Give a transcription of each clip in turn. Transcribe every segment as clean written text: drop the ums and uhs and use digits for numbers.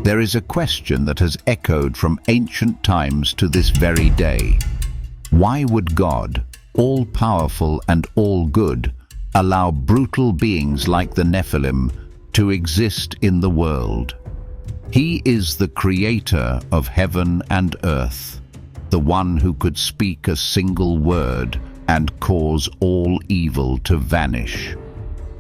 There is a question that has echoed from ancient times to this very day. Why would God, all-powerful and all-good, allow brutal beings like the Nephilim to exist in the world? He is the creator of heaven and earth, the one who could speak a single word and cause all evil to vanish.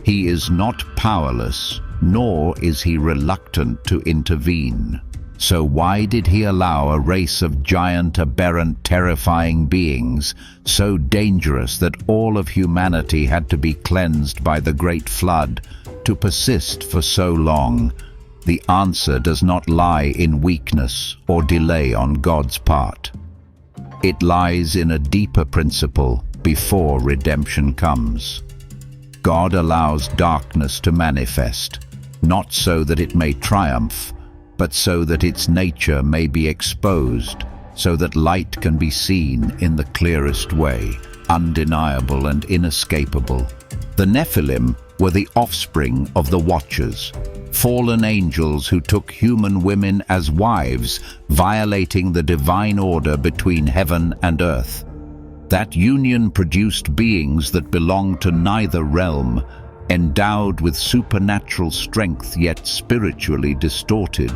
He is not powerless, nor is he reluctant to intervene. So why did he allow a race of giant, aberrant, terrifying beings, so dangerous that all of humanity had to be cleansed by the great flood, to persist for so long? The answer does not lie in weakness or delay on God's part. It lies in a deeper principle before redemption comes. God allows darkness to manifest, not so that it may triumph, but so that its nature may be exposed, so that light can be seen in the clearest way, undeniable and inescapable. The Nephilim were the offspring of the Watchers, fallen angels who took human women as wives, violating the divine order between heaven and earth. That union produced beings that belonged to neither realm, endowed with supernatural strength yet spiritually distorted.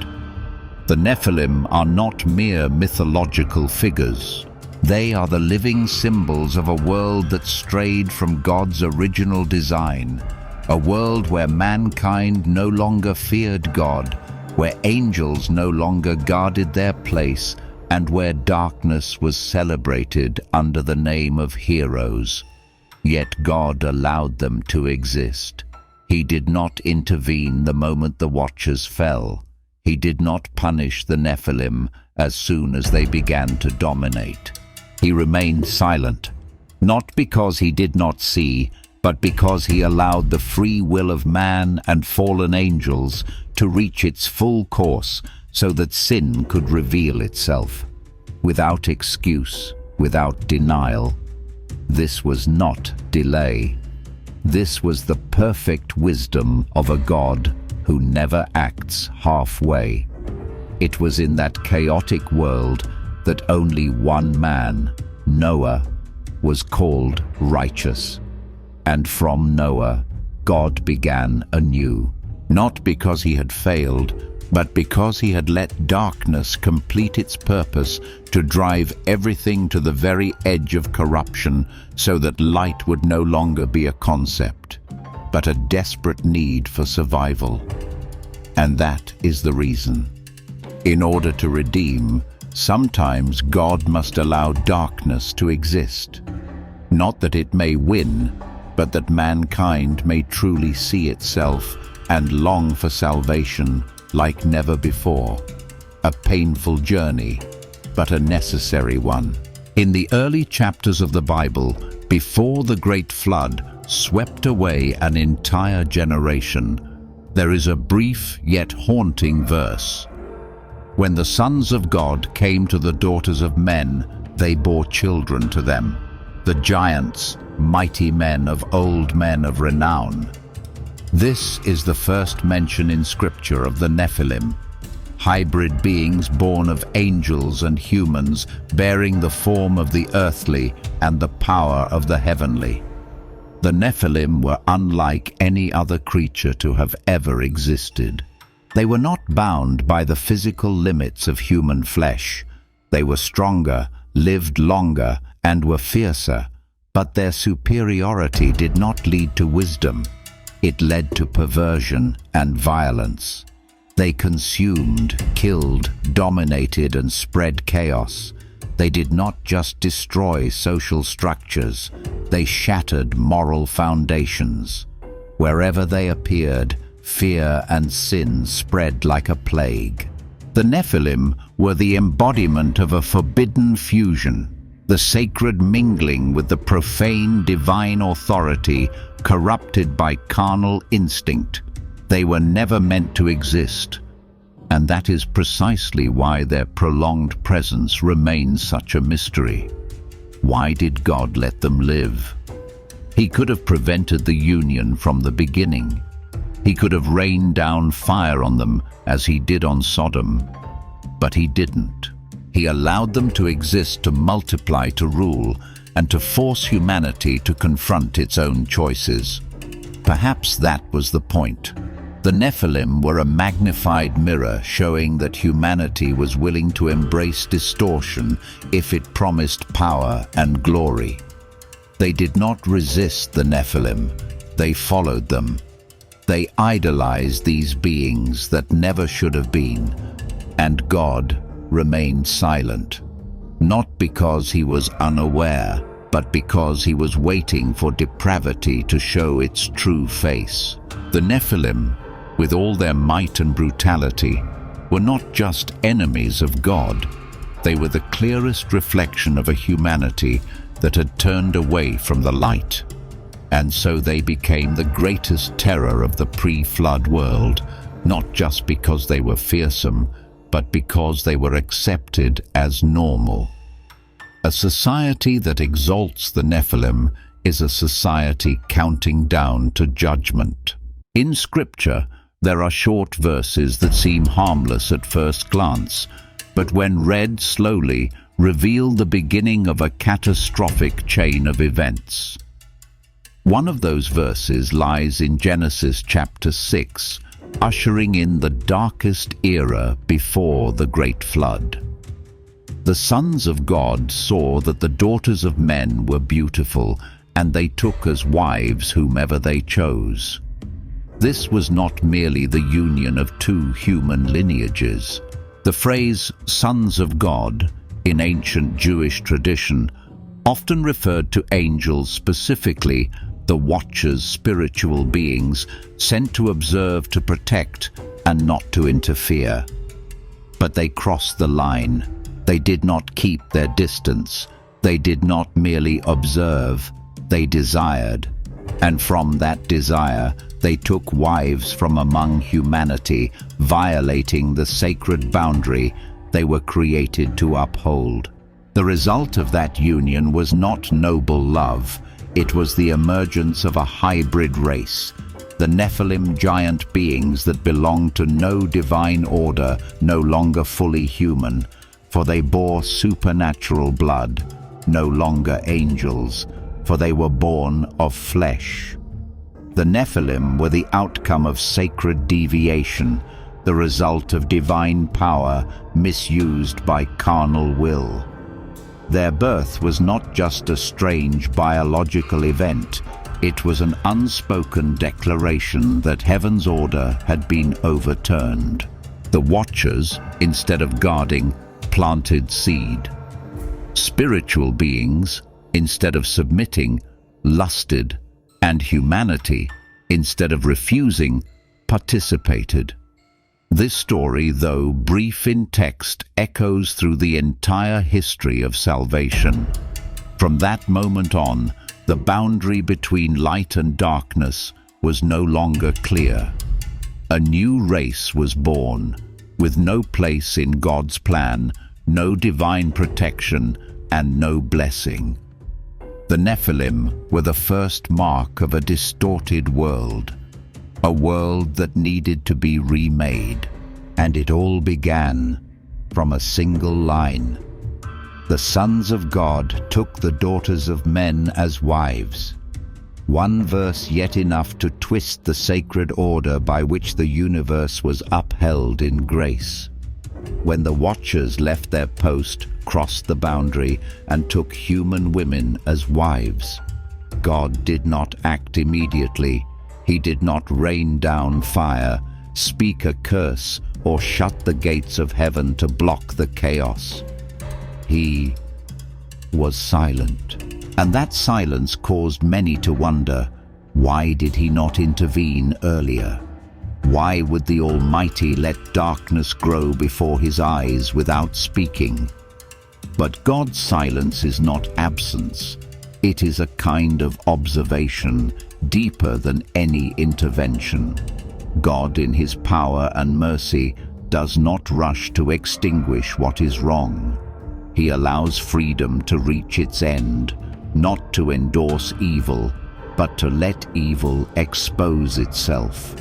The Nephilim are not mere mythological figures. They are the living symbols of a world that strayed from God's original design, a world where mankind no longer feared God, where angels no longer guarded their place, and where darkness was celebrated under the name of heroes. Yet God allowed them to exist. He did not intervene the moment the Watchers fell. He did not punish the Nephilim as soon as they began to dominate. He remained silent, not because he did not see, but because he allowed the free will of man and fallen angels to reach its full course so that sin could reveal itself. Without excuse, without denial. This was not delay. This was the perfect wisdom of a God who never acts halfway. It was in that chaotic world that only one man, Noah, was called righteous. And from Noah, God began anew, not because he had failed, but because he had let darkness complete its purpose to drive everything to the very edge of corruption so that light would no longer be a concept, but a desperate need for survival. And that is the reason. In order to redeem, sometimes God must allow darkness to exist. Not that it may win, but that mankind may truly see itself and long for salvation like never before. A painful journey, but a necessary one. In the early chapters of the Bible, before the great flood swept away an entire generation, there is a brief yet haunting verse. When the sons of God came to the daughters of men, they bore children to them, the giants, mighty men of renown. This is the first mention in Scripture of the Nephilim, hybrid beings born of angels and humans, bearing the form of the earthly and the power of the heavenly. The Nephilim were unlike any other creature to have ever existed. They were not bound by the physical limits of human flesh. They were stronger, lived longer, and were fiercer, but their superiority did not lead to wisdom. It led to perversion and violence. They consumed, killed, dominated, and spread chaos. They did not just destroy social structures, they shattered moral foundations. Wherever they appeared, fear and sin spread like a plague. The Nephilim were the embodiment of a forbidden fusion, the sacred mingling with the profane divine authority corrupted by carnal instinct. They were never meant to exist, and that is precisely why their prolonged presence remains such a mystery. Why did God let them live? He could have prevented the union from the beginning. He could have rained down fire on them as he did on Sodom, but he didn't. He allowed them to exist, to multiply, to rule, and to force humanity to confront its own choices. Perhaps that was the point. The Nephilim were a magnified mirror showing that humanity was willing to embrace distortion if it promised power and glory. They did not resist the Nephilim, they followed them. They idolized these beings that never should have been, and God remained silent, not because he was unaware, but because he was waiting for depravity to show its true face. The Nephilim, with all their might and brutality, were not just enemies of God. They were the clearest reflection of a humanity that had turned away from the light. And so they became the greatest terror of the pre-flood world, not just because they were fearsome, but because they were accepted as normal. A society that exalts the Nephilim is a society counting down to judgment. In Scripture, there are short verses that seem harmless at first glance, but when read slowly, reveal the beginning of a catastrophic chain of events. One of those verses lies in Genesis chapter 6, ushering in the darkest era before the great flood. The sons of God saw that the daughters of men were beautiful, and they took as wives whomever they chose. This was not merely the union of two human lineages. The phrase "sons of God" in ancient Jewish tradition often referred to angels, specifically the watchers, spiritual beings sent to observe, to protect, and not to interfere. But they crossed the line. They did not keep their distance. They did not merely observe. They desired. And from that desire, they took wives from among humanity, violating the sacred boundary they were created to uphold. The result of that union was not noble love. It was the emergence of a hybrid race, the Nephilim, giant beings that belonged to no divine order, no longer fully human, for they bore supernatural blood, no longer angels, for they were born of flesh. The Nephilim were the outcome of sacred deviation, the result of divine power misused by carnal will. Their birth was not just a strange biological event, it was an unspoken declaration that heaven's order had been overturned. The Watchers, instead of guarding, planted seed. Spiritual beings, instead of submitting, lusted, and humanity, instead of refusing, participated. This story, though brief in text, echoes through the entire history of salvation. From that moment on, the boundary between light and darkness was no longer clear. A new race was born, with no place in God's plan, no divine protection, and no blessing. The Nephilim were the first mark of a distorted world, a world that needed to be remade. And it all began from a single line. The sons of God took the daughters of men as wives. One verse yet enough to twist the sacred order by which the universe was upheld in grace. When the Watchers left their post, crossed the boundary, and took human women as wives, God did not act immediately. He did not rain down fire, speak a curse, or shut the gates of heaven to block the chaos. He was silent. And that silence caused many to wonder, why did he not intervene earlier? Why would the Almighty let darkness grow before his eyes without speaking? But God's silence is not absence. It is a kind of observation, deeper than any intervention. God, in his power and mercy, does not rush to extinguish what is wrong. He allows freedom to reach its end, not to endorse evil, but to let evil expose itself.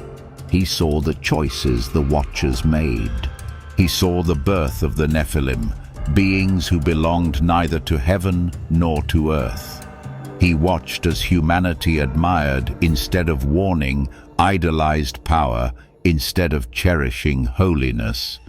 He saw the choices the Watchers made. He saw the birth of the Nephilim, beings who belonged neither to heaven nor to earth. He watched as humanity admired instead of warning, idolized power instead of cherishing holiness.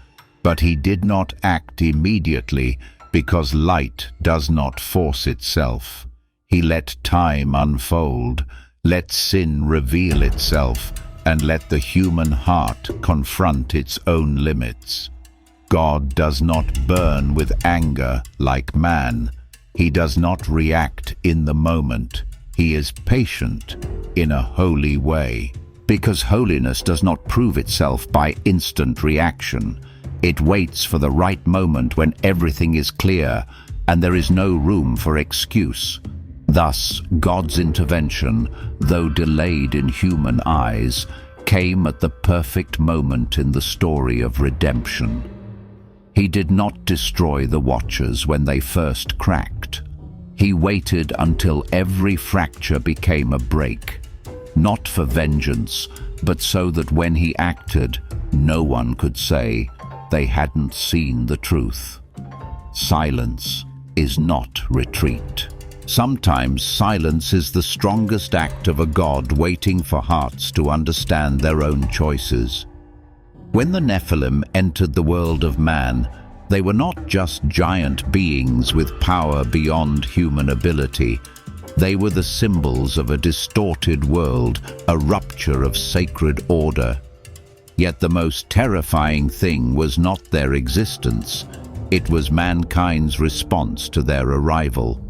But he did not act immediately because light does not force itself. He let time unfold, let sin reveal itself, and let the human heart confront its own limits. God does not burn with anger like man. He does not react in the moment. He is patient in a holy way. Because holiness does not prove itself by instant reaction. It waits for the right moment when everything is clear and there is no room for excuse. Thus, God's intervention, though delayed in human eyes, came at the perfect moment in the story of redemption. He did not destroy the Watchers when they first cracked. He waited until every fracture became a break, not for vengeance, but so that when he acted, no one could say they hadn't seen the truth. Silence is not retreat. Sometimes silence is the strongest act of a God waiting for hearts to understand their own choices. When the Nephilim entered the world of man, they were not just giant beings with power beyond human ability. They were the symbols of a distorted world, a rupture of sacred order. Yet the most terrifying thing was not their existence. It was mankind's response to their arrival.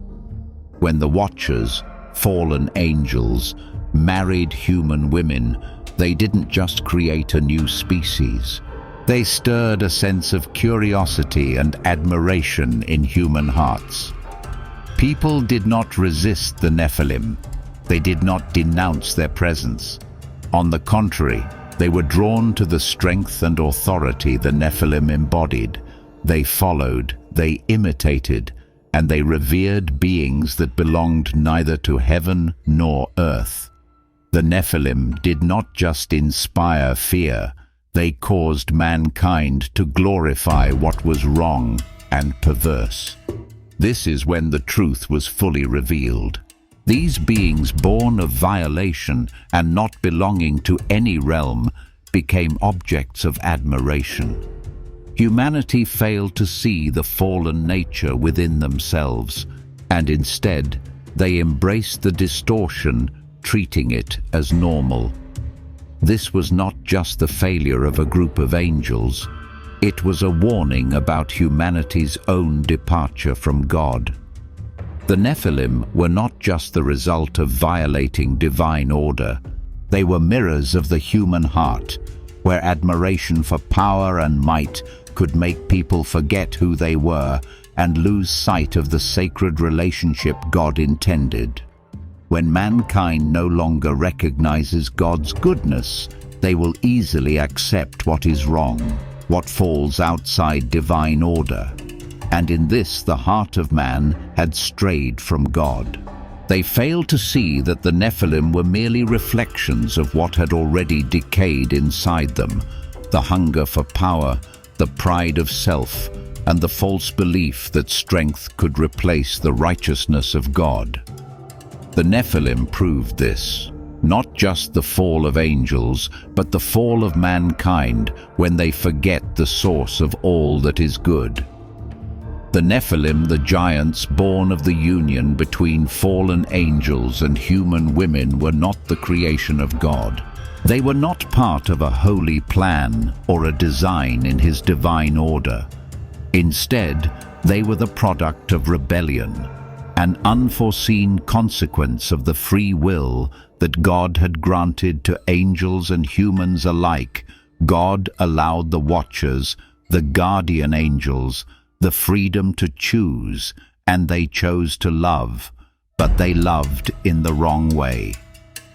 When the Watchers, fallen angels, married human women, they didn't just create a new species. They stirred a sense of curiosity and admiration in human hearts. People did not resist the Nephilim. They did not denounce their presence. On the contrary, they were drawn to the strength and authority the Nephilim embodied. They followed, they imitated, and they revered beings that belonged neither to heaven nor earth. The Nephilim did not just inspire fear, they caused mankind to glorify what was wrong and perverse. This is when the truth was fully revealed. These beings born of violation and not belonging to any realm became objects of admiration. Humanity failed to see the fallen nature within themselves, and instead they embraced the distortion, treating it as normal. This was not just the failure of a group of angels. It was a warning about humanity's own departure from God. The Nephilim were not just the result of violating divine order. They were mirrors of the human heart, where admiration for power and might could make people forget who they were and lose sight of the sacred relationship God intended. When mankind no longer recognizes God's goodness, they will easily accept what is wrong, what falls outside divine order. And in this, the heart of man had strayed from God. They failed to see that the Nephilim were merely reflections of what had already decayed inside them: the hunger for power, the pride of self, and the false belief that strength could replace the righteousness of God. The Nephilim proved this. Not just the fall of angels, but the fall of mankind when they forget the source of all that is good. The Nephilim, the giants born of the union between fallen angels and human women, were not the creation of God. They were not part of a holy plan or a design in His divine order. Instead, they were the product of rebellion, an unforeseen consequence of the free will that God had granted to angels and humans alike. God allowed the Watchers, the guardian angels, the freedom to choose, and they chose to love, but they loved in the wrong way.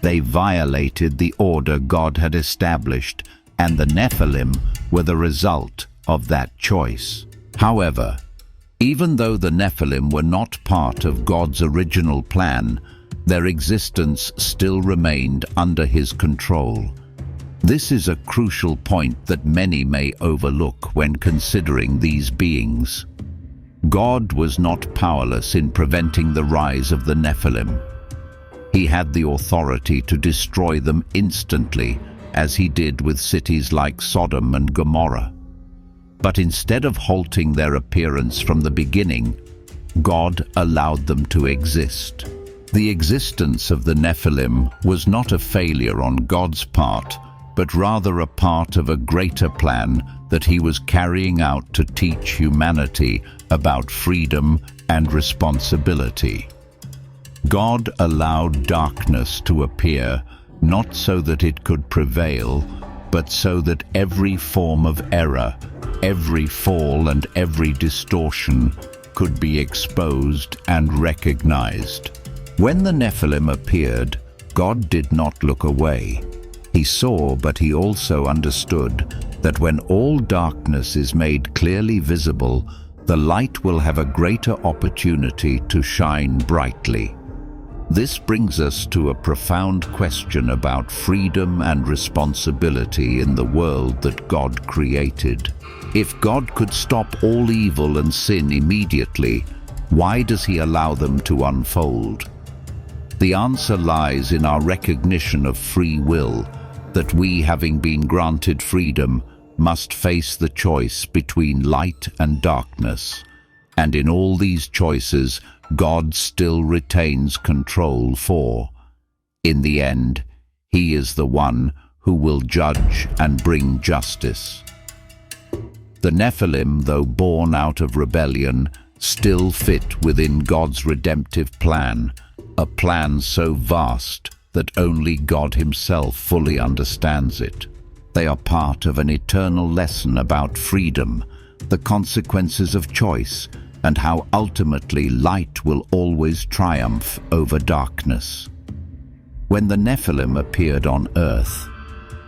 They violated the order God had established, and the Nephilim were the result of that choice. However, even though the Nephilim were not part of God's original plan, their existence still remained under His control. This is a crucial point that many may overlook when considering these beings. God was not powerless in preventing the rise of the Nephilim. He had the authority to destroy them instantly, as he did with cities like Sodom and Gomorrah. But instead of halting their appearance from the beginning, God allowed them to exist. The existence of the Nephilim was not a failure on God's part, but rather a part of a greater plan that he was carrying out to teach humanity about freedom and responsibility. God allowed darkness to appear, not so that it could prevail, but so that every form of error, every fall and every distortion could be exposed and recognized. When the Nephilim appeared, God did not look away. He saw, but he also understood that when all darkness is made clearly visible, the light will have a greater opportunity to shine brightly. This brings us to a profound question about freedom and responsibility in the world that God created. If God could stop all evil and sin immediately, why does he allow them to unfold? The answer lies in our recognition of free will, that we, having been granted freedom, must face the choice between light and darkness. And in all these choices, God still retains control, for, in the end, he is the one who will judge and bring justice. The Nephilim, though born out of rebellion, still fit within God's redemptive plan, a plan so vast that only God himself fully understands it. They are part of an eternal lesson about freedom, the consequences of choice, and how ultimately light will always triumph over darkness. When the Nephilim appeared on earth,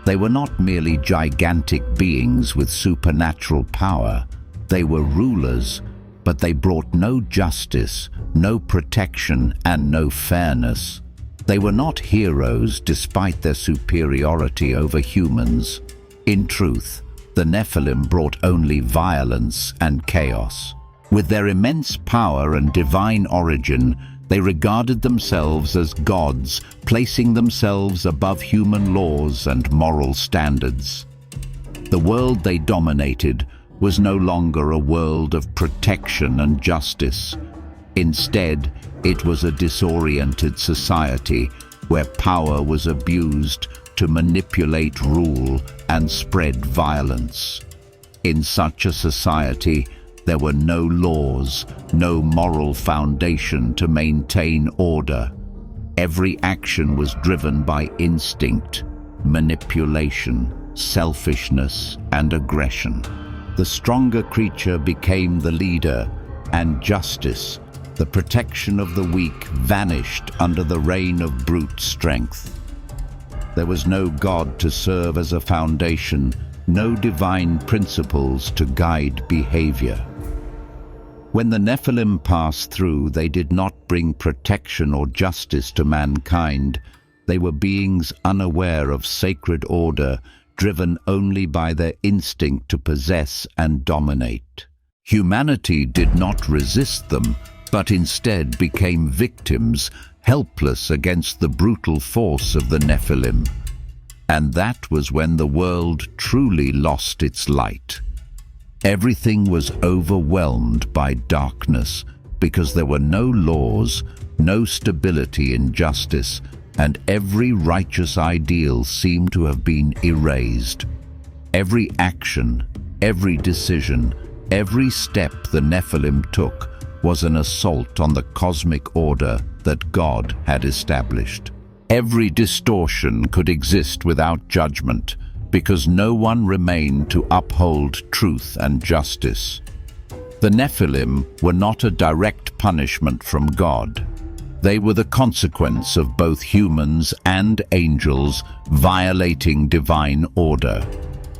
they were not merely gigantic beings with supernatural power. They were rulers, but they brought no justice, no protection, and no fairness. They were not heroes despite their superiority over humans. In truth, the Nephilim brought only violence and chaos. With their immense power and divine origin, they regarded themselves as gods, placing themselves above human laws and moral standards. The world they dominated was no longer a world of protection and justice. Instead, it was a disoriented society where power was abused to manipulate rule and spread violence. In such a society, there were no laws, no moral foundation to maintain order. Every action was driven by instinct, manipulation, selfishness, and aggression. The stronger creature became the leader, and justice, the protection of the weak, vanished under the reign of brute strength. There was no God to serve as a foundation, no divine principles to guide behavior. When the Nephilim passed through, they did not bring protection or justice to mankind. They were beings unaware of sacred order, driven only by their instinct to possess and dominate. Humanity did not resist them, but instead became victims, helpless against the brutal force of the Nephilim. And that was when the world truly lost its light. Everything was overwhelmed by darkness because there were no laws, no stability in justice, and every righteous ideal seemed to have been erased. Every action, every decision, every step the Nephilim took was an assault on the cosmic order that God had established. Every distortion could exist without judgment, because no one remained to uphold truth and justice. The Nephilim were not a direct punishment from God. They were the consequence of both humans and angels violating divine order.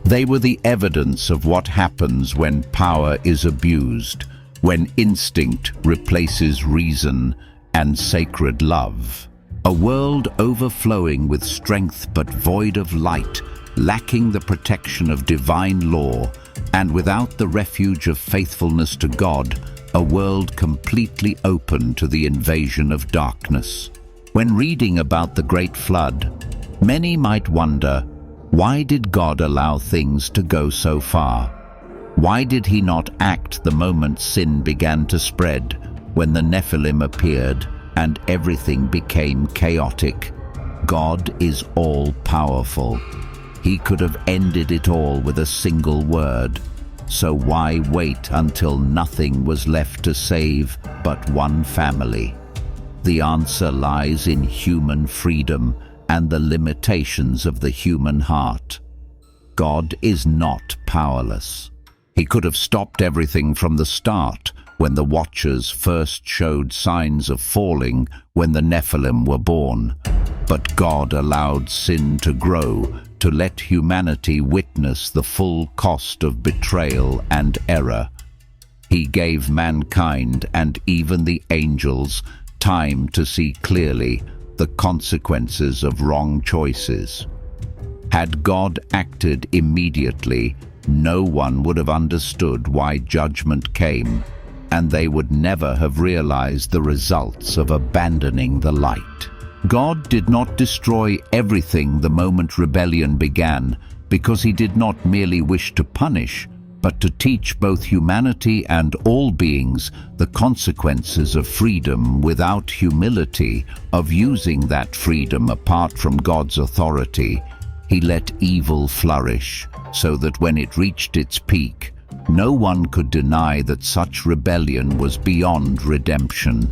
They were the evidence of what happens when power is abused, when instinct replaces reason and sacred love. A world overflowing with strength but void of light lacking the protection of divine law, and without the refuge of faithfulness to God, a world completely open to the invasion of darkness. When reading about the Great Flood, many might wonder, why did God allow things to go so far? Why did he not act the moment sin began to spread, when the Nephilim appeared and everything became chaotic? God is all-powerful. He could have ended it all with a single word. So why wait until nothing was left to save but one family? The answer lies in human freedom and the limitations of the human heart. God is not powerless. He could have stopped everything from the start, when the Watchers first showed signs of falling when the Nephilim were born. But God allowed sin to grow, to let humanity witness the full cost of betrayal and error. He gave mankind and even the angels time to see clearly the consequences of wrong choices. Had God acted immediately, no one would have understood why judgment came, and they would never have realized the results of abandoning the light. God did not destroy everything the moment rebellion began, because he did not merely wish to punish, but to teach both humanity and all beings the consequences of freedom without humility, of using that freedom apart from God's authority. He let evil flourish, so that when it reached its peak, no one could deny that such rebellion was beyond redemption.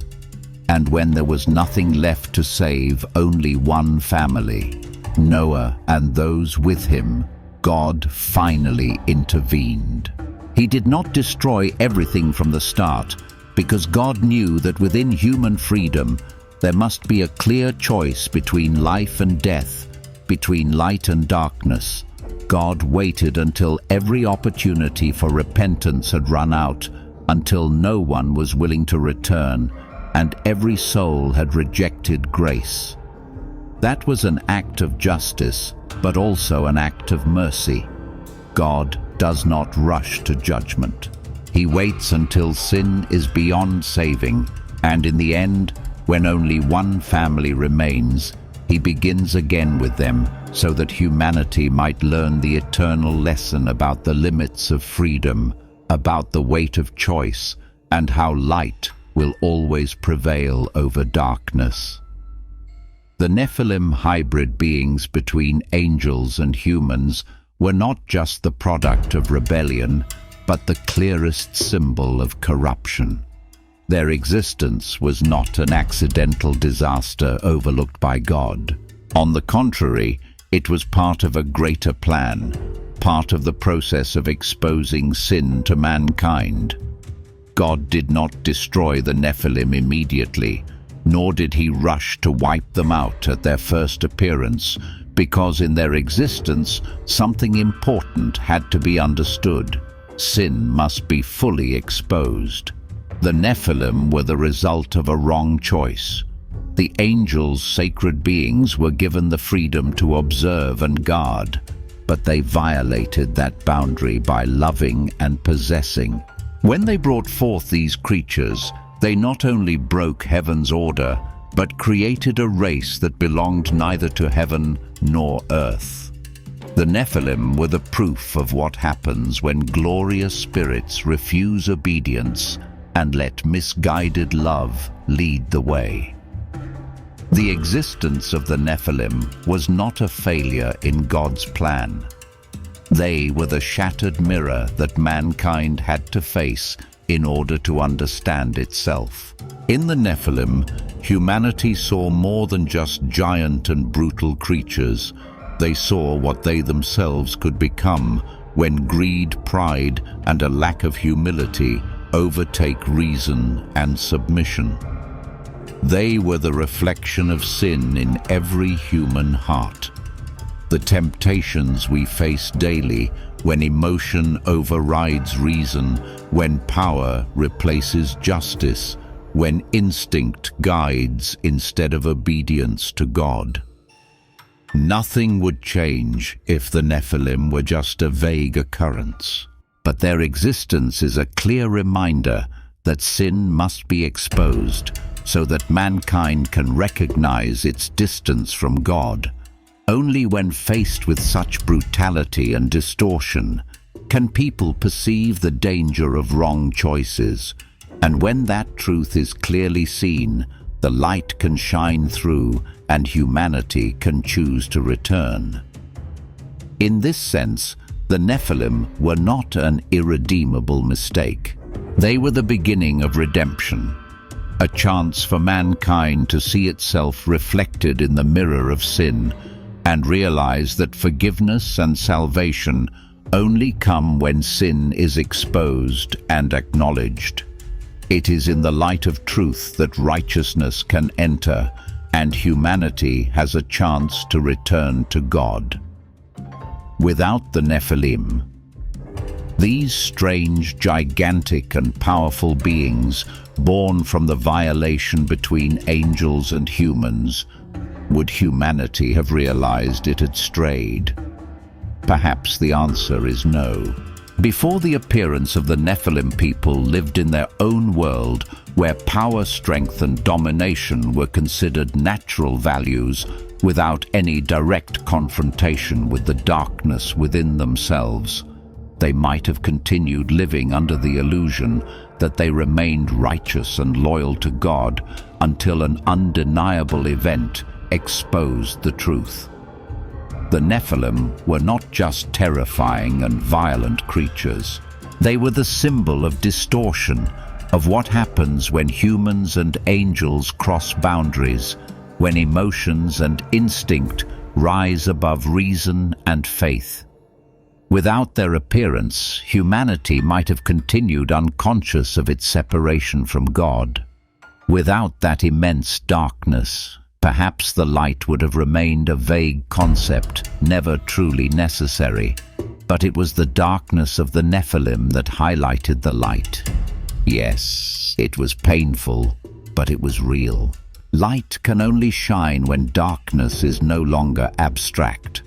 And when there was nothing left to save only one family, Noah and those with him, God finally intervened. He did not destroy everything from the start, because God knew that within human freedom there must be a clear choice between life and death, between light and darkness. God waited until every opportunity for repentance had run out, until no one was willing to return, and every soul had rejected grace. That was an act of justice, but also an act of mercy. God does not rush to judgment. He waits until sin is beyond saving, and in the end, when only one family remains, he begins again with them, so that humanity might learn the eternal lesson about the limits of freedom, about the weight of choice, and how light will always prevail over darkness. The Nephilim, hybrid beings between angels and humans, were not just the product of rebellion, but the clearest symbol of corruption. Their existence was not an accidental disaster overlooked by God. On the contrary, it was part of a greater plan, part of the process of exposing sin to mankind. God did not destroy the Nephilim immediately, nor did he rush to wipe them out at their first appearance, because in their existence something important had to be understood. Sin must be fully exposed. The Nephilim were the result of a wrong choice. The angels, sacred beings, were given the freedom to observe and guard, but they violated that boundary by loving and possessing. When they brought forth these creatures, they not only broke heaven's order, but created a race that belonged neither to heaven nor earth. The Nephilim were the proof of what happens when glorious spirits refuse obedience and let misguided love lead the way. The existence of the Nephilim was not a failure in God's plan. They were the shattered mirror that mankind had to face in order to understand itself. In the Nephilim, humanity saw more than just giant and brutal creatures. They saw what they themselves could become when greed, pride, and a lack of humility overtake reason and submission. They were the reflection of sin in every human heart. The temptations we face daily, when emotion overrides reason, when power replaces justice, when instinct guides instead of obedience to God. Nothing would change if the Nephilim were just a vague occurrence. But their existence is a clear reminder that sin must be exposed so that mankind can recognize its distance from God. Only when faced with such brutality and distortion can people perceive the danger of wrong choices, and when that truth is clearly seen, the light can shine through and humanity can choose to return. In this sense, the Nephilim were not an irredeemable mistake. They were the beginning of redemption, a chance for mankind to see itself reflected in the mirror of sin and realize that forgiveness and salvation only come when sin is exposed and acknowledged. It is in the light of truth that righteousness can enter and humanity has a chance to return to God. Without the Nephilim, these strange, gigantic and powerful beings, born from the violation between angels and humans, would humanity have realized it had strayed? Perhaps the answer is no. Before the appearance of the Nephilim, people lived in their own world where power, strength and domination were considered natural values without any direct confrontation with the darkness within themselves. They might have continued living under the illusion that they remained righteous and loyal to God until an undeniable event exposed the truth. The Nephilim were not just terrifying and violent creatures. They were the symbol of distortion, of what happens when humans and angels cross boundaries, when emotions and instinct rise above reason and faith. Without their appearance, humanity might have continued unconscious of its separation from God. Without that immense darkness, perhaps the light would have remained a vague concept, never truly necessary. But it was the darkness of the Nephilim that highlighted the light. Yes, it was painful, but it was real. Light can only shine when darkness is no longer abstract.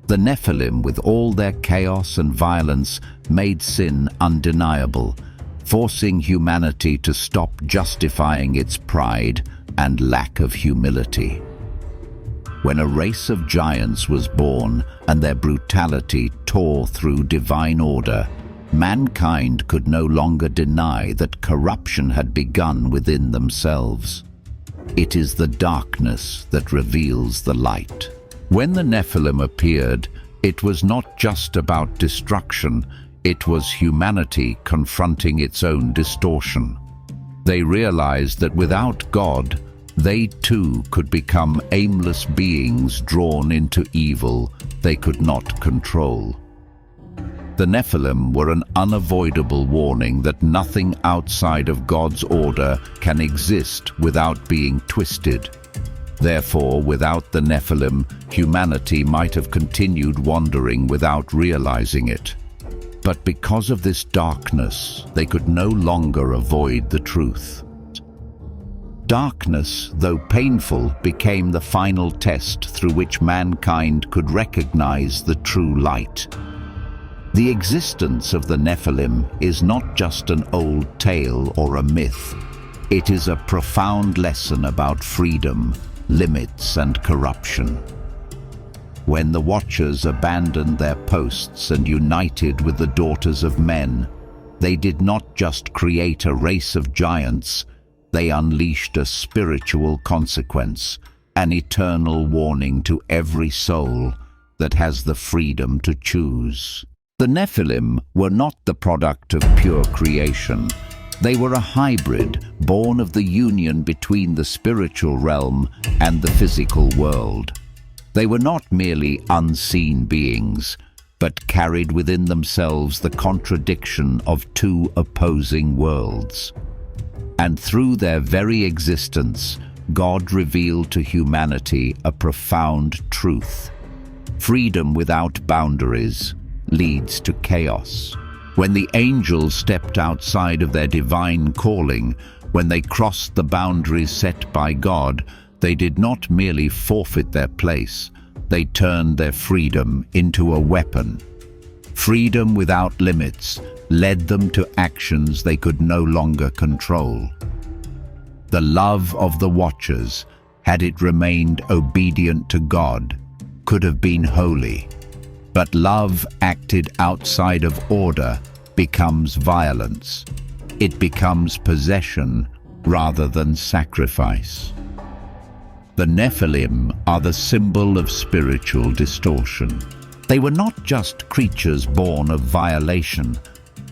The Nephilim, with all their chaos and violence, made sin undeniable, forcing humanity to stop justifying its pride and lack of humility. When a race of giants was born and their brutality tore through divine order, mankind could no longer deny that corruption had begun within themselves. It is the darkness that reveals the light. When the Nephilim appeared, it was not just about destruction, it was humanity confronting its own distortion. They realized that without God, they too could become aimless beings drawn into evil they could not control. The Nephilim were an unavoidable warning that nothing outside of God's order can exist without being twisted. Therefore, without the Nephilim, humanity might have continued wandering without realizing it. But because of this darkness, they could no longer avoid the truth. Darkness, though painful, became the final test through which mankind could recognize the true light. The existence of the Nephilim is not just an old tale or a myth. It is a profound lesson about freedom, limits, and corruption. When the Watchers abandoned their posts and united with the daughters of men, they did not just create a race of giants, they unleashed a spiritual consequence, an eternal warning to every soul that has the freedom to choose. The Nephilim were not the product of pure creation. They were a hybrid, born of the union between the spiritual realm and the physical world. They were not merely unseen beings, but carried within themselves the contradiction of two opposing worlds. And through their very existence, God revealed to humanity a profound truth. Freedom without boundaries leads to chaos. When the angels stepped outside of their divine calling, when they crossed the boundaries set by God, they did not merely forfeit their place, they turned their freedom into a weapon. Freedom without limits led them to actions they could no longer control. The love of the Watchers, had it remained obedient to God, could have been holy. But love acted outside of order becomes violence. It becomes possession rather than sacrifice. The Nephilim are the symbol of spiritual distortion. They were not just creatures born of violation.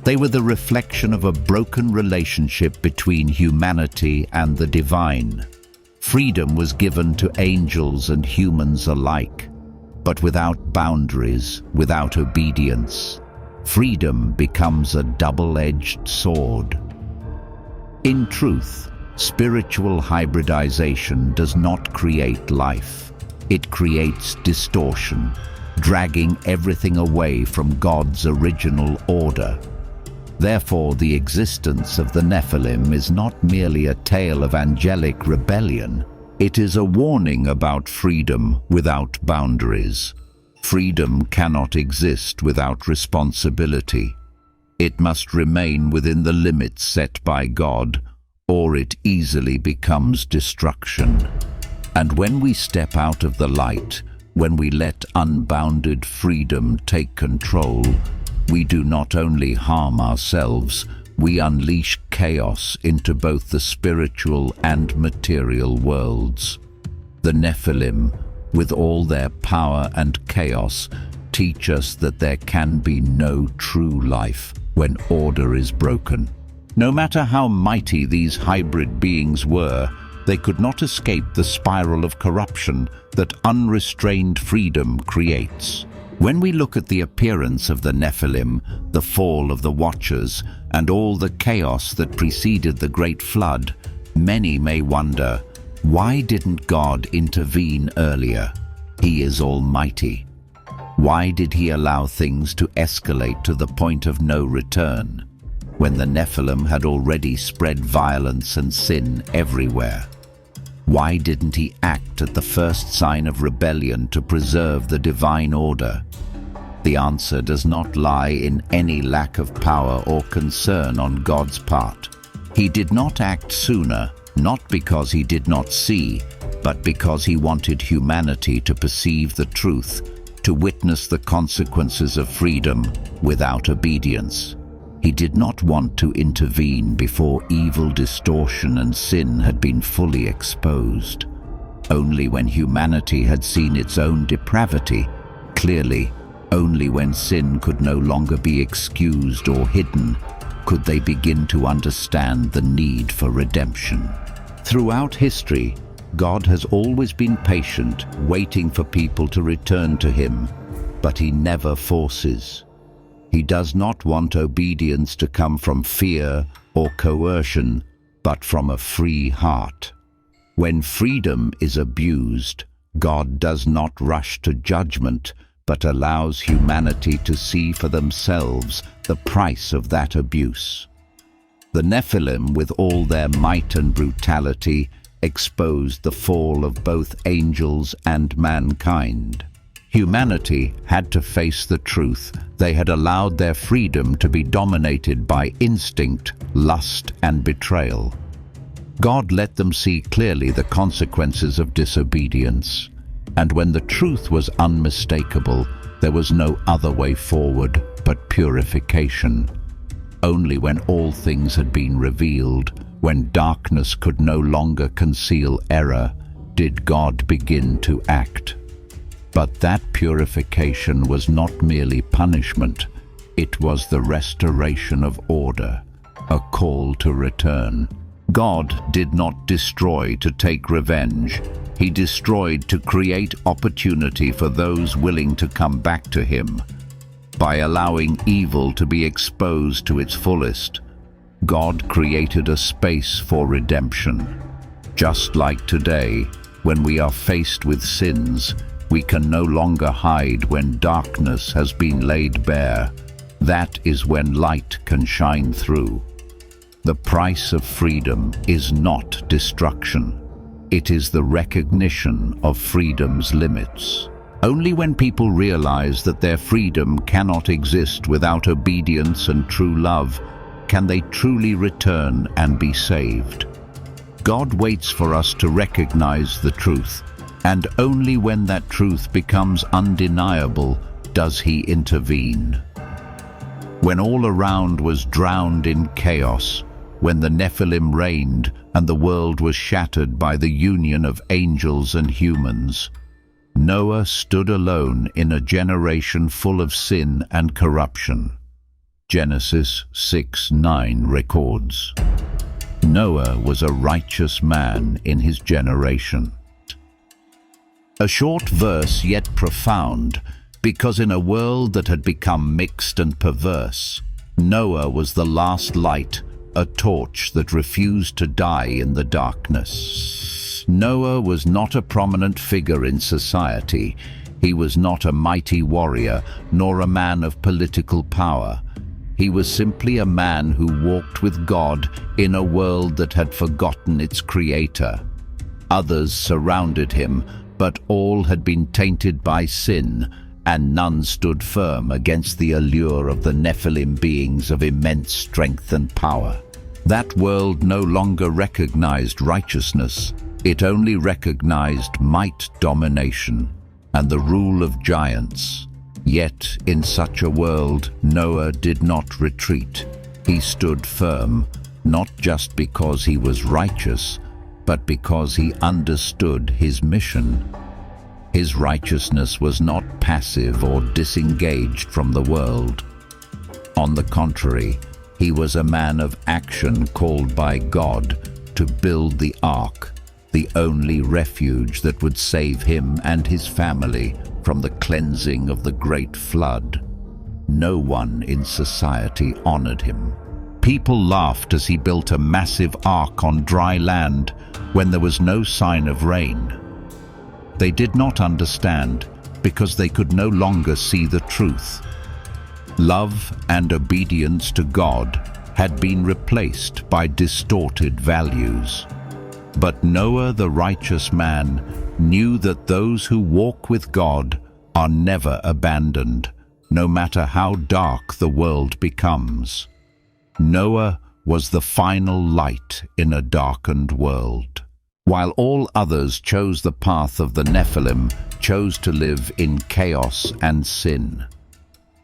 They were the reflection of a broken relationship between humanity and the divine. Freedom was given to angels and humans alike, but without boundaries, without obedience, freedom becomes a double-edged sword. In truth, spiritual hybridization does not create life. It creates distortion, dragging everything away from God's original order. Therefore, the existence of the Nephilim is not merely a tale of angelic rebellion. It is a warning about freedom without boundaries. Freedom cannot exist without responsibility. It must remain within the limits set by God, or it easily becomes destruction. And when we step out of the light, when we let unbounded freedom take control, we do not only harm ourselves, we unleash chaos into both the spiritual and material worlds. The Nephilim, with all their power and chaos, teach us that there can be no true life when order is broken. No matter how mighty these hybrid beings were, they could not escape the spiral of corruption that unrestrained freedom creates. When we look at the appearance of the Nephilim, the fall of the Watchers, and all the chaos that preceded the Great Flood, many may wonder, why didn't God intervene earlier? He is almighty. Why did he allow things to escalate to the point of no return, when the Nephilim had already spread violence and sin everywhere? Why didn't he act at the first sign of rebellion to preserve the divine order? The answer does not lie in any lack of power or concern on God's part. He did not act sooner, not because he did not see, but because he wanted humanity to perceive the truth, to witness the consequences of freedom without obedience. He did not want to intervene before evil, distortion, and sin had been fully exposed. Only when humanity had seen its own depravity, clearly, only when sin could no longer be excused or hidden, could they begin to understand the need for redemption. Throughout history, God has always been patient, waiting for people to return to him, but he never forces. He does not want obedience to come from fear or coercion, but from a free heart. When freedom is abused, God does not rush to judgment, but allows humanity to see for themselves the price of that abuse. The Nephilim, with all their might and brutality, exposed the fall of both angels and mankind. Humanity had to face the truth. They had allowed their freedom to be dominated by instinct, lust, and betrayal. God let them see clearly the consequences of disobedience. And when the truth was unmistakable, there was no other way forward but purification. Only when all things had been revealed, when darkness could no longer conceal error, did God begin to act. But that purification was not merely punishment, it was the restoration of order, a call to return. God did not destroy to take revenge. He destroyed to create opportunity for those willing to come back to him. By allowing evil to be exposed to its fullest, God created a space for redemption. Just like today, when we are faced with sins, we can no longer hide when darkness has been laid bare. That is when light can shine through. The price of freedom is not destruction. It is the recognition of freedom's limits. Only when people realize that their freedom cannot exist without obedience and true love can they truly return and be saved. God waits for us to recognize the truth, and only when that truth becomes undeniable does He intervene. When all around was drowned in chaos, when the Nephilim reigned and the world was shattered by the union of angels and humans, Noah stood alone in a generation full of sin and corruption. Genesis 6:9 records, Noah was a righteous man in his generation. A short verse, yet profound, because in a world that had become mixed and perverse, Noah was the last light, a torch that refused to die in the darkness. Noah was not a prominent figure in society. He was not a mighty warrior, nor a man of political power. He was simply a man who walked with God in a world that had forgotten its creator. Others surrounded him, but all had been tainted by sin, and none stood firm against the allure of the Nephilim beings of immense strength and power. That world no longer recognized righteousness. It only recognized might, domination, and the rule of giants. Yet, in such a world, Noah did not retreat. He stood firm, not just because he was righteous, but because he understood his mission. His righteousness was not passive or disengaged from the world. On the contrary, he was a man of action called by God to build the ark, the only refuge that would save him and his family from the cleansing of the great flood. No one in society honored him. People laughed as he built a massive ark on dry land when there was no sign of rain. They did not understand because they could no longer see the truth. Love and obedience to God had been replaced by distorted values. But Noah, the righteous man, knew that those who walk with God are never abandoned, no matter how dark the world becomes. Noah was the final light in a darkened world. While all others chose the path of the Nephilim, chose to live in chaos and sin,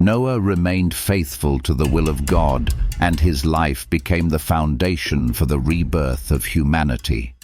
Noah remained faithful to the will of God, and his life became the foundation for the rebirth of humanity.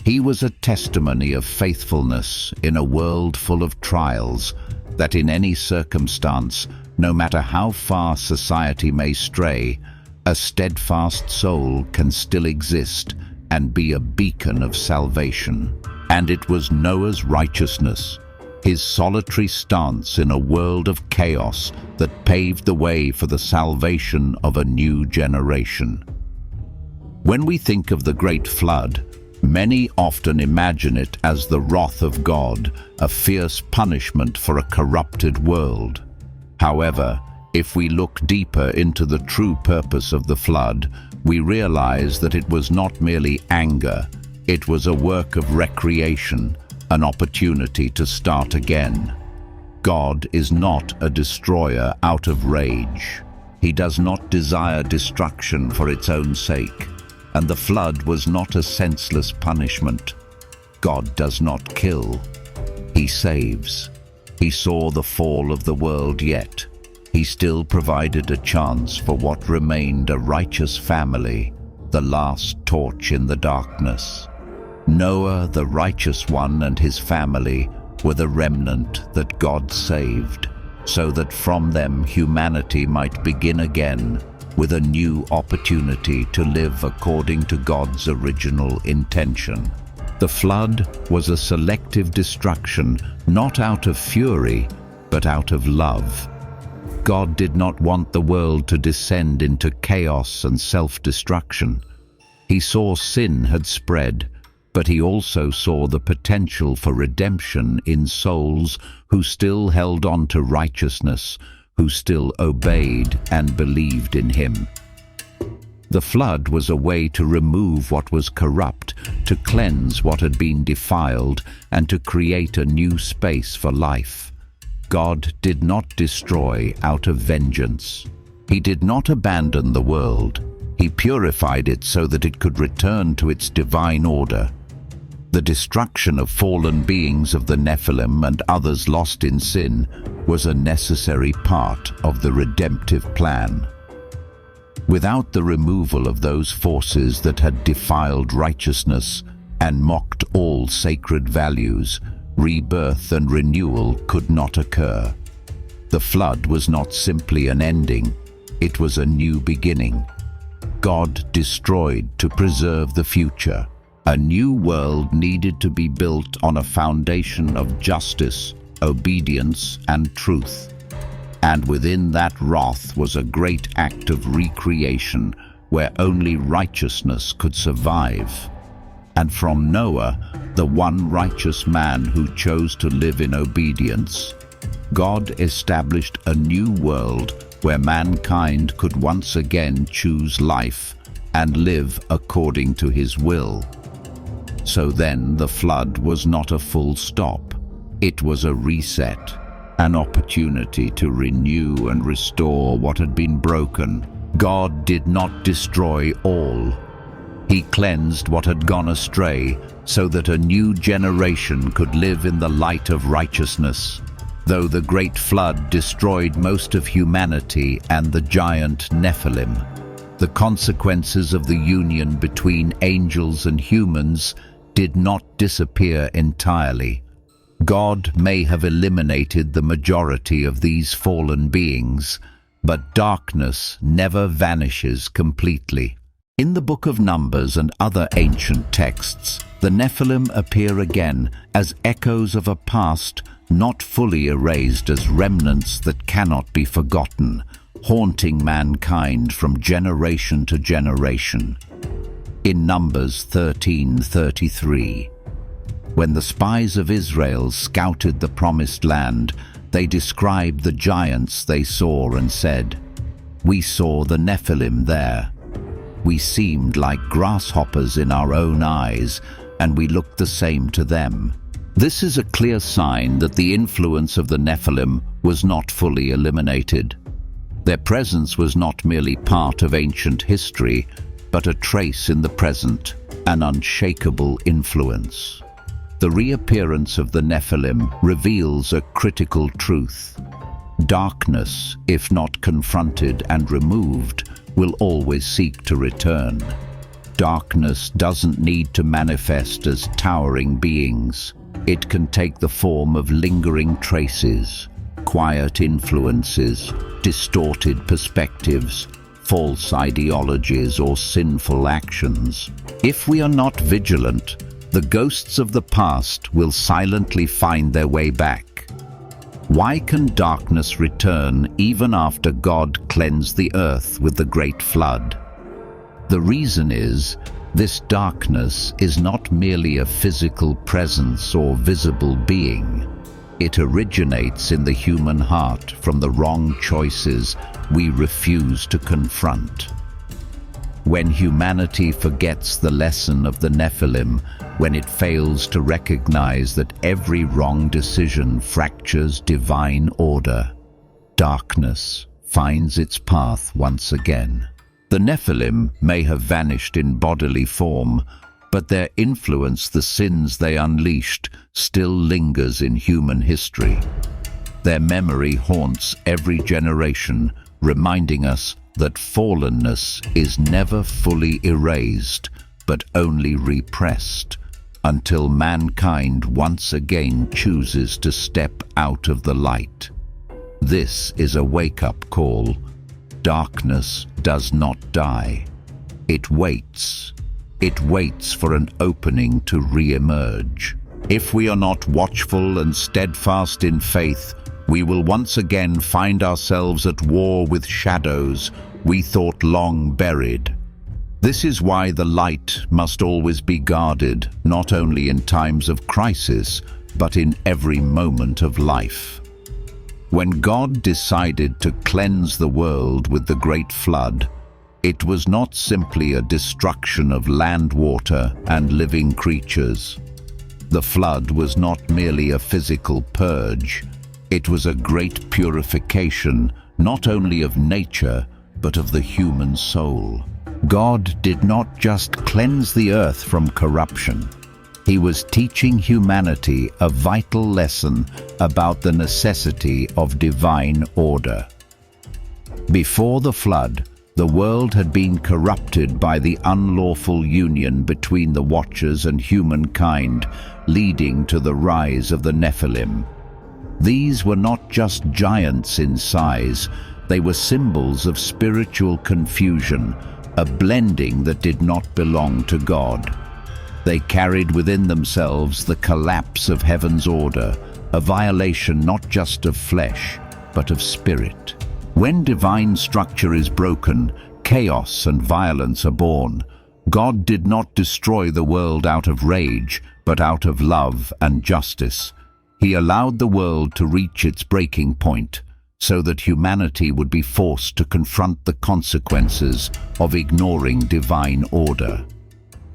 He was a testimony of faithfulness in a world full of trials, that in any circumstance, no matter how far society may stray, a steadfast soul can still exist and be a beacon of salvation. And it was Noah's righteousness, his solitary stance in a world of chaos, that paved the way for the salvation of a new generation. When we think of the Great Flood, many often imagine it as the wrath of God, a fierce punishment for a corrupted world. However, if we look deeper into the true purpose of the flood, we realize that it was not merely anger, it was a work of recreation, an opportunity to start again. God is not a destroyer out of rage. He does not desire destruction for its own sake. And the flood was not a senseless punishment. God does not kill. He saves. He saw the fall of the world, yet He still provided a chance for what remained a righteous family, the last torch in the darkness. Noah, the righteous one, and his family were the remnant that God saved, so that from them humanity might begin again with a new opportunity to live according to God's original intention. The flood was a selective destruction, not out of fury, but out of love. God did not want the world to descend into chaos and self-destruction. He saw sin had spread, but He also saw the potential for redemption in souls who still held on to righteousness, who still obeyed and believed in Him. The flood was a way to remove what was corrupt, to cleanse what had been defiled, and to create a new space for life. God did not destroy out of vengeance. He did not abandon the world. He purified it so that it could return to its divine order. The destruction of fallen beings of the Nephilim and others lost in sin was a necessary part of the redemptive plan. Without the removal of those forces that had defiled righteousness and mocked all sacred values, rebirth and renewal could not occur. The flood was not simply an ending, it was a new beginning. God destroyed to preserve the future. A new world needed to be built on a foundation of justice, obedience, and truth. And within that wrath was a great act of recreation where only righteousness could survive. And from Noah, the one righteous man who chose to live in obedience, God established a new world where mankind could once again choose life and live according to his will. So then the flood was not a full stop. It was a reset, an opportunity to renew and restore what had been broken. God did not destroy all. He cleansed what had gone astray so that a new generation could live in the light of righteousness. Though the great flood destroyed most of humanity and the giant Nephilim, the consequences of the union between angels and humans did not disappear entirely. God may have eliminated the majority of these fallen beings, but darkness never vanishes completely. In the Book of Numbers and other ancient texts, the Nephilim appear again as echoes of a past not fully erased, as remnants that cannot be forgotten, haunting mankind from generation to generation. In Numbers 13:33, when the spies of Israel scouted the promised land, they described the giants they saw and said, "We saw the Nephilim there. We seemed like grasshoppers in our own eyes, and we looked the same to them." This is a clear sign that the influence of the Nephilim was not fully eliminated. Their presence was not merely part of ancient history, but a trace in the present, an unshakable influence. The reappearance of the Nephilim reveals a critical truth. Darkness, if not confronted and removed, will always seek to return. Darkness doesn't need to manifest as towering beings. It can take the form of lingering traces, quiet influences, distorted perspectives, false ideologies, or sinful actions. If we are not vigilant, the ghosts of the past will silently find their way back. Why can darkness return even after God cleansed the earth with the great flood? The reason is, this darkness is not merely a physical presence or visible being. It originates in the human heart from the wrong choices we refuse to confront. When humanity forgets the lesson of the Nephilim, when it fails to recognize that every wrong decision fractures divine order, darkness finds its path once again. The Nephilim may have vanished in bodily form, but their influence, the sins they unleashed, still lingers in human history. Their memory haunts every generation, reminding us that fallenness is never fully erased, but only repressed, until mankind once again chooses to step out of the light. This is a wake-up call. Darkness does not die. It waits. It waits for an opening to re-emerge. If we are not watchful and steadfast in faith, we will once again find ourselves at war with shadows we thought long buried. This is why the light must always be guarded, not only in times of crisis, but in every moment of life. When God decided to cleanse the world with the great flood, It was not simply a destruction of land, water, and living creatures. The flood was not merely a physical purge. It was a great purification, not only of nature, but of the human soul. God did not just cleanse the earth from corruption. He was teaching humanity a vital lesson about the necessity of divine order. Before the flood, the world had been corrupted by the unlawful union between the Watchers and humankind, leading to the rise of the Nephilim. These were not just giants in size, they were symbols of spiritual confusion, a blending that did not belong to God. They carried within themselves the collapse of heaven's order, a violation not just of flesh, but of spirit. When divine structure is broken, chaos and violence are born. God did not destroy the world out of rage, but out of love and justice. He allowed the world to reach its breaking point, so that humanity would be forced to confront the consequences of ignoring divine order.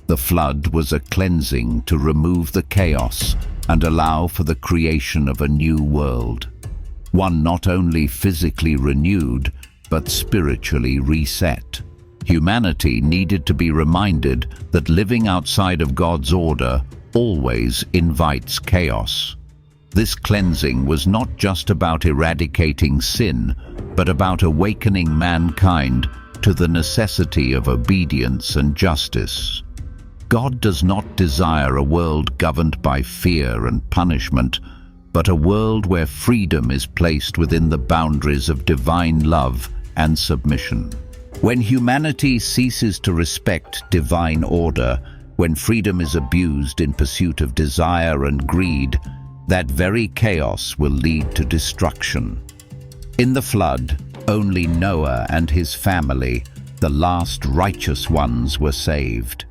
The flood was a cleansing to remove the chaos and allow for the creation of a new world. One not only physically renewed, but spiritually reset. Humanity needed to be reminded that living outside of God's order always invites chaos. This cleansing was not just about eradicating sin, but about awakening mankind to the necessity of obedience and justice. God does not desire a world governed by fear and punishment, but a world where freedom is placed within the boundaries of divine love and submission. When humanity ceases to respect divine order, when freedom is abused in pursuit of desire and greed, that very chaos will lead to destruction. In the flood, only Noah and his family, the last righteous ones, were saved.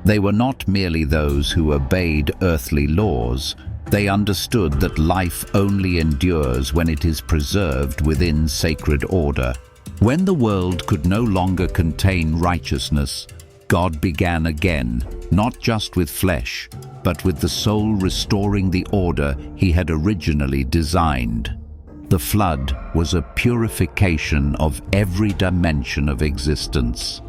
They were not merely those who obeyed earthly laws. They understood that life only endures when it is preserved within sacred order. When the world could no longer contain righteousness, God began again, not just with flesh, but with the soul restoring the order He had originally designed. The flood was a purification of every dimension of existence.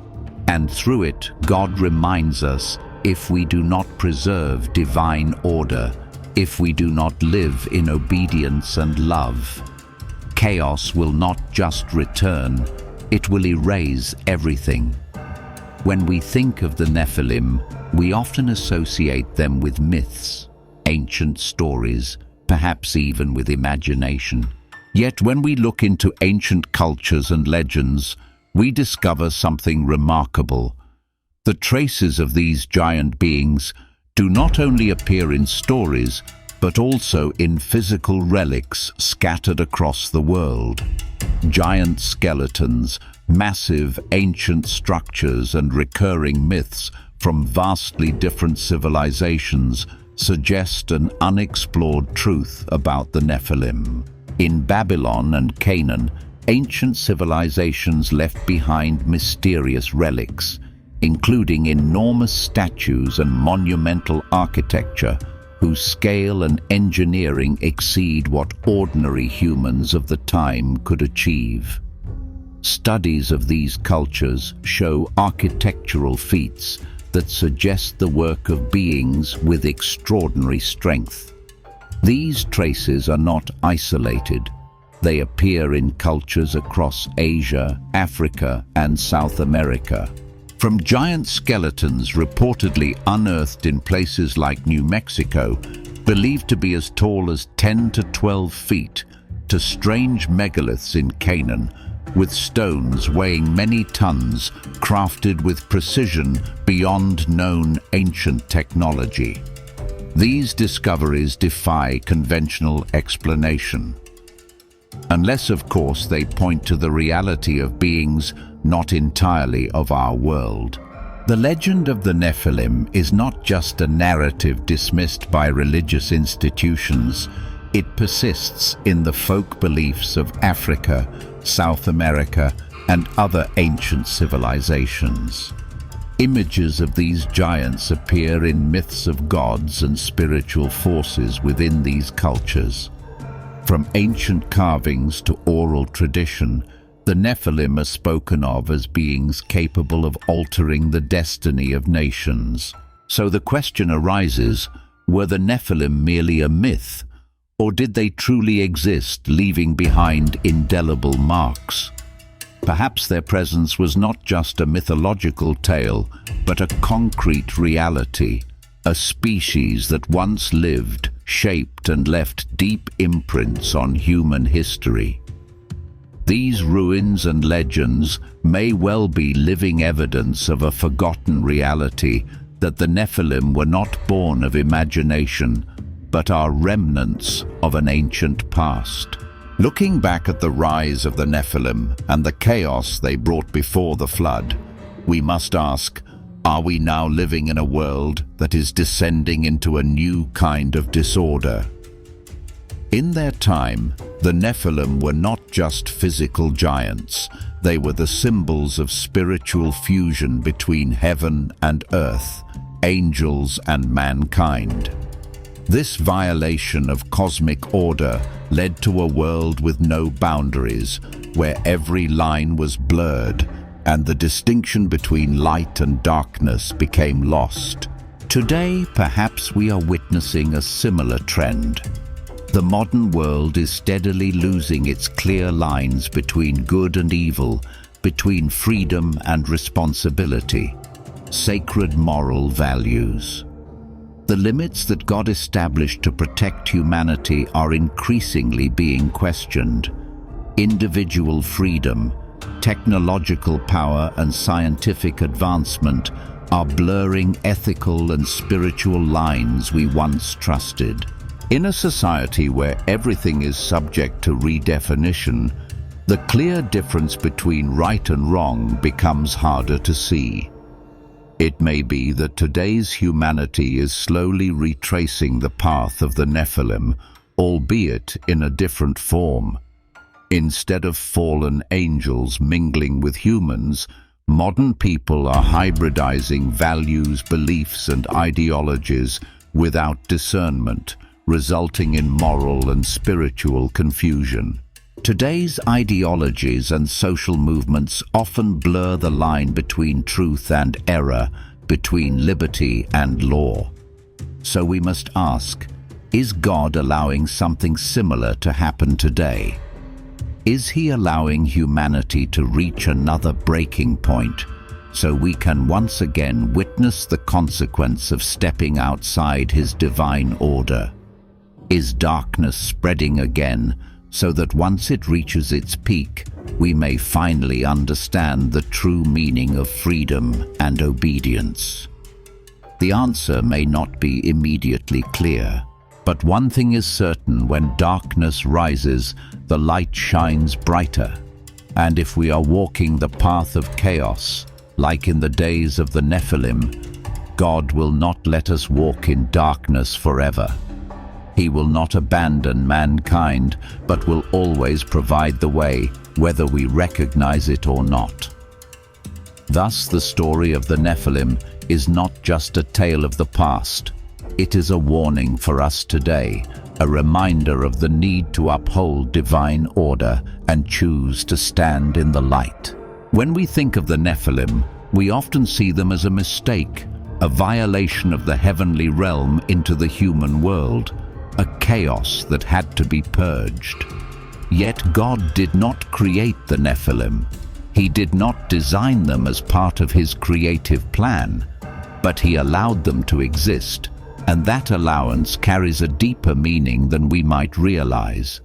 And through it, God reminds us, if we do not preserve divine order, if we do not live in obedience and love, chaos will not just return, it will erase everything. When we think of the Nephilim, we often associate them with myths, ancient stories, perhaps even with imagination. Yet when we look into ancient cultures and legends, we discover something remarkable. The traces of these giant beings do not only appear in stories, but also in physical relics scattered across the world. Giant skeletons, massive ancient structures, and recurring myths from vastly different civilizations suggest an unexplored truth about the Nephilim. In Babylon and Canaan, ancient civilizations left behind mysterious relics, including enormous statues and monumental architecture whose scale and engineering exceed what ordinary humans of the time could achieve. Studies of these cultures show architectural feats that suggest the work of beings with extraordinary strength. These traces are not isolated. They appear in cultures across Asia, Africa, and South America. From giant skeletons reportedly unearthed in places like New Mexico, believed to be as tall as 10 to 12 feet, to strange megaliths in Canaan, with stones weighing many tons, crafted with precision beyond known ancient technology. These discoveries defy conventional explanation. Unless, of course, they point to the reality of beings not entirely of our world. The legend of the Nephilim is not just a narrative dismissed by religious institutions. It persists in the folk beliefs of Africa, South America, and other ancient civilizations. Images of these giants appear in myths of gods and spiritual forces within these cultures. From ancient carvings to oral tradition, the Nephilim are spoken of as beings capable of altering the destiny of nations. So the question arises, were the Nephilim merely a myth, or did they truly exist, leaving behind indelible marks? Perhaps their presence was not just a mythological tale, but a concrete reality, a species that once lived, shaped and left deep imprints on human history. These ruins and legends may well be living evidence of a forgotten reality, that the Nephilim were not born of imagination, but are remnants of an ancient past. Looking back at the rise of the Nephilim and the chaos they brought before the flood, we must ask, are we now living in a world that is descending into a new kind of disorder? In their time, the Nephilim were not just physical giants, they were the symbols of spiritual fusion between heaven and earth, angels and mankind. This violation of cosmic order led to a world with no boundaries, where every line was blurred and the distinction between light and darkness became lost. Today, perhaps we are witnessing a similar trend. The modern world is steadily losing its clear lines between good and evil, between freedom and responsibility, sacred moral values. The limits that God established to protect humanity are increasingly being questioned. Individual freedom, technological power, and scientific advancement are blurring ethical and spiritual lines we once trusted. In a society where everything is subject to redefinition, the clear difference between right and wrong becomes harder to see. It may be that today's humanity is slowly retracing the path of the Nephilim, albeit in a different form. Instead of fallen angels mingling with humans, modern people are hybridizing values, beliefs, and ideologies without discernment, resulting in moral and spiritual confusion. Today's ideologies and social movements often blur the line between truth and error, between liberty and law. So we must ask, is God allowing something similar to happen today? Is He allowing humanity to reach another breaking point, so we can once again witness the consequence of stepping outside His divine order? Is darkness spreading again, so that once it reaches its peak, we may finally understand the true meaning of freedom and obedience? The answer may not be immediately clear, but one thing is certain: when darkness rises, the light shines brighter. And if we are walking the path of chaos, like in the days of the Nephilim, God will not let us walk in darkness forever. He will not abandon mankind, but will always provide the way, whether we recognize it or not. Thus, the story of the Nephilim is not just a tale of the past. It is a warning for us today, a reminder of the need to uphold divine order and choose to stand in the light. When we think of the Nephilim, we often see them as a mistake, a violation of the heavenly realm into the human world, a chaos that had to be purged. Yet God did not create the Nephilim. He did not design them as part of His creative plan, but He allowed them to exist, and that allowance carries a deeper meaning than we might realize.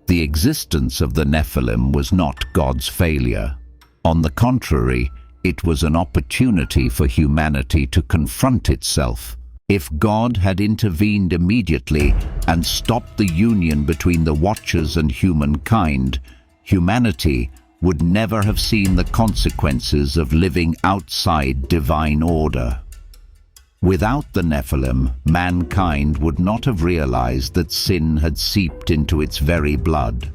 The existence of the Nephilim was not God's failure. On the contrary, it was an opportunity for humanity to confront itself. If God had intervened immediately and stopped the union between the Watchers and humankind, humanity would never have seen the consequences of living outside divine order. Without the Nephilim, mankind would not have realized that sin had seeped into its very blood.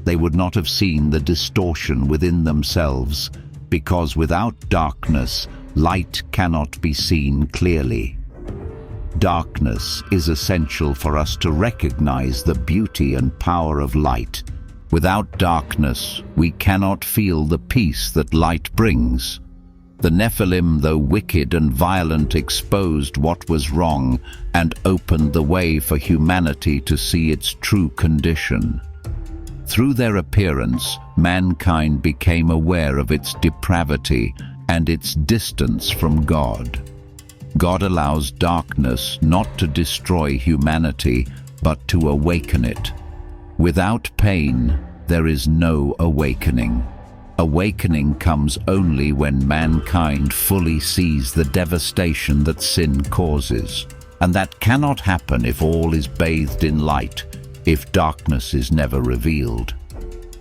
They would not have seen the distortion within themselves, because without darkness, light cannot be seen clearly. Darkness is essential for us to recognize the beauty and power of light. Without darkness, we cannot feel the peace that light brings. The Nephilim, though wicked and violent, exposed what was wrong and opened the way for humanity to see its true condition. Through their appearance, mankind became aware of its depravity and its distance from God. God allows darkness not to destroy humanity, but to awaken it. Without pain, there is no awakening. Awakening comes only when mankind fully sees the devastation that sin causes. And that cannot happen if all is bathed in light, if darkness is never revealed.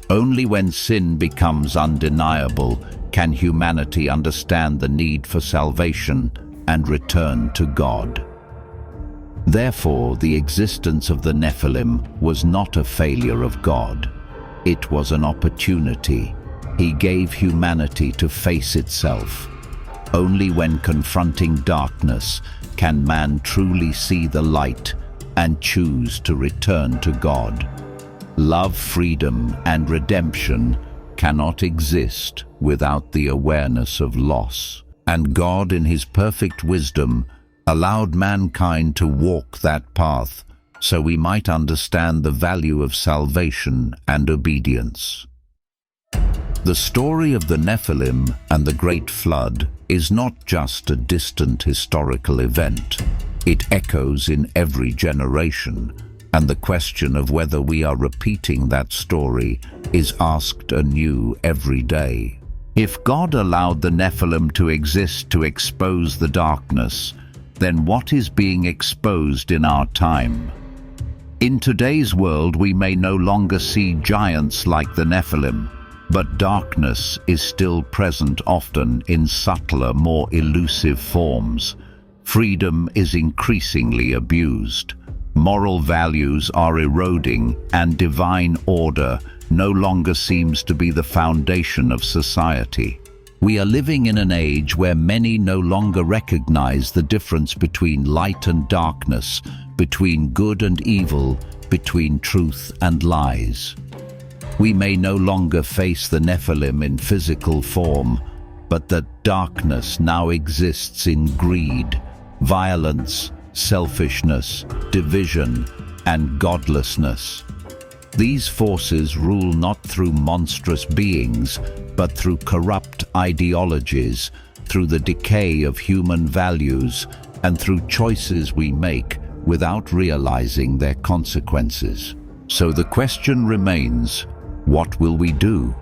Only when sin becomes undeniable can humanity understand the need for salvation and return to God. Therefore, the existence of the Nephilim was not a failure of God. It was an opportunity. He gave humanity to face itself. Only when confronting darkness can man truly see the light and choose to return to God. Love, freedom, and redemption cannot exist without the awareness of loss. And God, in His perfect wisdom, allowed mankind to walk that path so we might understand the value of salvation and obedience. The story of the Nephilim and the Great Flood is not just a distant historical event. It echoes in every generation, and the question of whether we are repeating that story is asked anew every day. If God allowed the Nephilim to exist to expose the darkness, then what is being exposed in our time? In today's world, we may no longer see giants like the Nephilim, but darkness is still present, often in subtler, more elusive forms. Freedom is increasingly abused. Moral values are eroding, and divine order no longer seems to be the foundation of society. We are living in an age where many no longer recognize the difference between light and darkness, between good and evil, between truth and lies. We may no longer face the Nephilim in physical form, but that darkness now exists in greed, violence, selfishness, division, and godlessness. These forces rule not through monstrous beings, but through corrupt ideologies, through the decay of human values, and through choices we make without realizing their consequences. So the question remains, what will we do?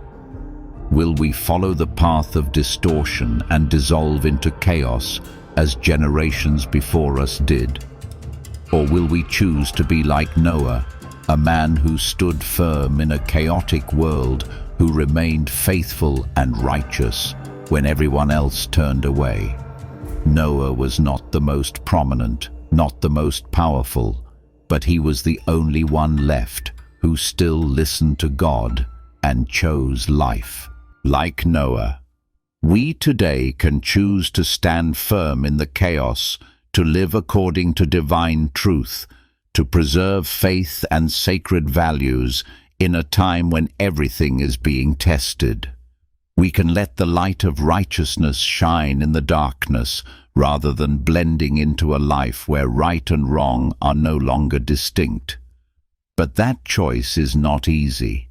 Will we follow the path of distortion and dissolve into chaos as generations before us did? Or will we choose to be like Noah, a man who stood firm in a chaotic world, who remained faithful and righteous when everyone else turned away? Noah was not the most prominent, not the most powerful, but he was the only one left who still listened to God and chose life. Like Noah, we today can choose to stand firm in the chaos, to live according to divine truth, to preserve faith and sacred values in a time when everything is being tested. We can let the light of righteousness shine in the darkness, rather than blending into a life where right and wrong are no longer distinct. But that choice is not easy.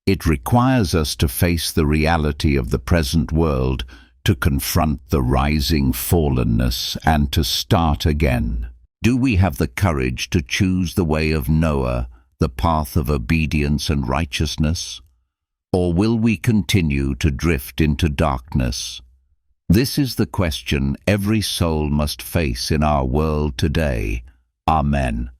It requires us to face the reality of the present world, to confront the rising fallenness, and to start again. Do we have the courage to choose the way of Noah, the path of obedience and righteousness? Or will we continue to drift into darkness? This is the question every soul must face in our world today. Amen.